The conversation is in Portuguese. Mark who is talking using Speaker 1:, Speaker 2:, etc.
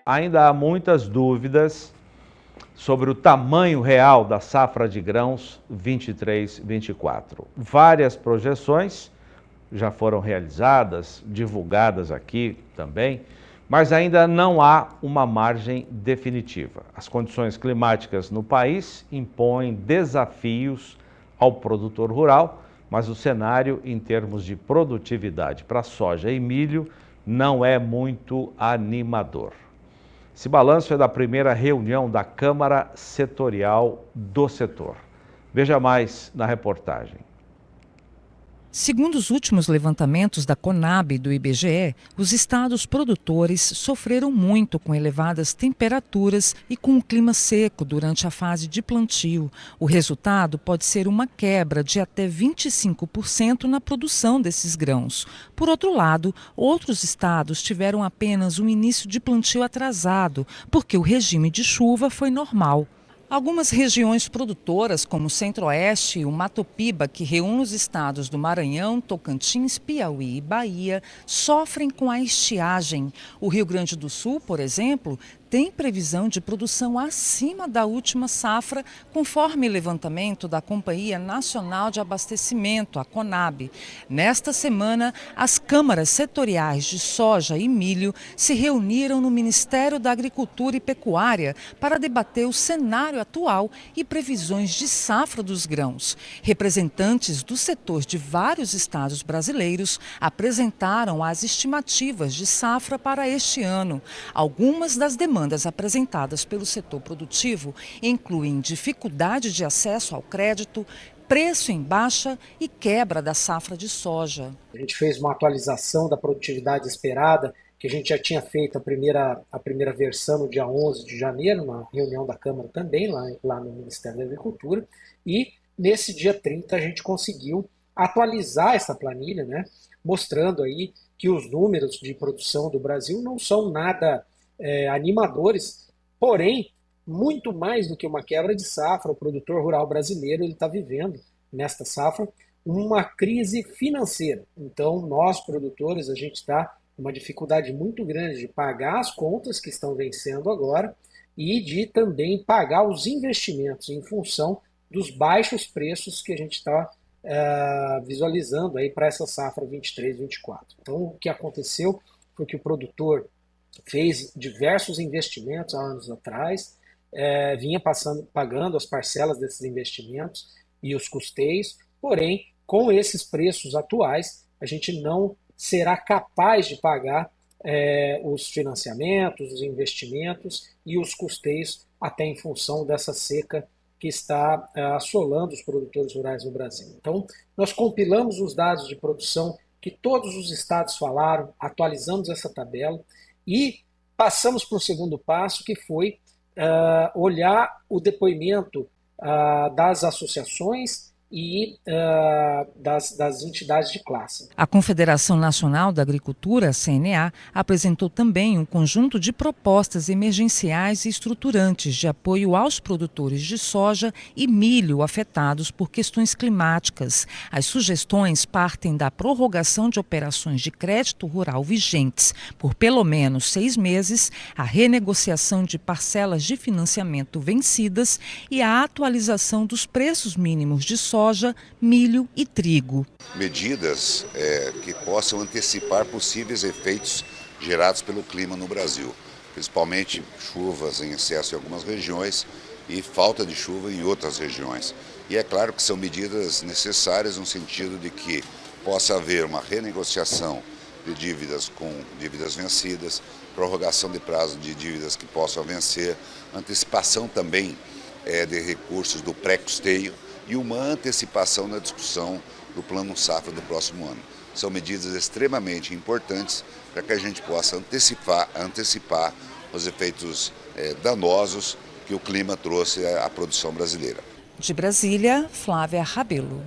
Speaker 1: ainda há muitas dúvidas sobre o tamanho real da safra de grãos 23-24. Várias projeções já foram realizadas, divulgadas aqui também, mas ainda não há uma margem definitiva. As condições climáticas no país impõem desafios ao produtor rural, mas o cenário em termos de produtividade para soja e milho não é muito animador. Esse balanço é da primeira reunião da Câmara Setorial do setor. Veja mais na reportagem.
Speaker 2: Segundo os últimos levantamentos da Conab e do IBGE, os estados produtores sofreram muito com elevadas temperaturas e com o clima seco durante a fase de plantio. O resultado pode ser uma quebra de até 25% na produção desses grãos. Por outro lado, outros estados tiveram apenas um início de plantio atrasado, porque o regime de chuva foi normal. Algumas regiões produtoras, como o Centro-Oeste e o Mato Piba, que reúne os estados do Maranhão, Tocantins, Piauí e Bahia, sofrem com a estiagem. O Rio Grande do Sul, por exemplo, tem previsão de produção acima da última safra, conforme levantamento da Companhia Nacional de Abastecimento, a Conab. Nesta semana, as câmaras setoriais de soja e milho se reuniram no Ministério da Agricultura e Pecuária para debater o cenário atual e previsões de safra dos grãos. Representantes do setor de vários estados brasileiros apresentaram as estimativas de safra para este ano. Algumas das demandas apresentadas pelo setor produtivo incluem dificuldade de acesso ao crédito, preço em baixa e quebra da safra de soja.
Speaker 3: A gente fez uma atualização da produtividade esperada, que a gente já tinha feito a primeira versão no dia 11 de janeiro, na reunião da Câmara também, lá no Ministério da Agricultura, e nesse dia 30 a gente conseguiu atualizar essa planilha, né, mostrando aí que os números de produção do Brasil não são nada animadores, porém, muito mais do que uma quebra de safra, o produtor rural brasileiro está vivendo, nesta safra, uma crise financeira. Então, nós, produtores, a gente está com uma dificuldade muito grande de pagar as contas que estão vencendo agora e de também pagar os investimentos em função dos baixos preços que a gente está visualizando aí para essa safra 23-24. Então, o que aconteceu foi que o produtor fez diversos investimentos há anos atrás, vinha pagando as parcelas desses investimentos e os custeios, porém, com esses preços atuais, a gente não será capaz de pagar os financiamentos, os investimentos e os custeios, até em função dessa seca que está assolando os produtores rurais no Brasil. Então, nós compilamos os dados de produção que todos os estados falaram, atualizamos essa tabela, e passamos para o segundo passo, que foi olhar o depoimento das associações e das entidades de classe.
Speaker 2: A Confederação Nacional da Agricultura, a CNA, apresentou também um conjunto de propostas emergenciais e estruturantes de apoio aos produtores de soja e milho afetados por questões climáticas. As sugestões partem da prorrogação de operações de crédito rural vigentes por pelo menos 6 meses, a renegociação de parcelas de financiamento vencidas e a atualização dos preços mínimos de soja, milho e trigo.
Speaker 4: Medidas que possam antecipar possíveis efeitos gerados pelo clima no Brasil, principalmente chuvas em excesso em algumas regiões e falta de chuva em outras regiões. E é claro que são medidas necessárias no sentido de que possa haver uma renegociação de dívidas com dívidas vencidas, prorrogação de prazo de dívidas que possam vencer, antecipação também de recursos do pré-custeio e uma antecipação na discussão do Plano Safra do próximo ano. São medidas extremamente importantes para que a gente possa antecipar os efeitos danosos que o clima trouxe à produção brasileira.
Speaker 2: De Brasília, Flávia Rabelo.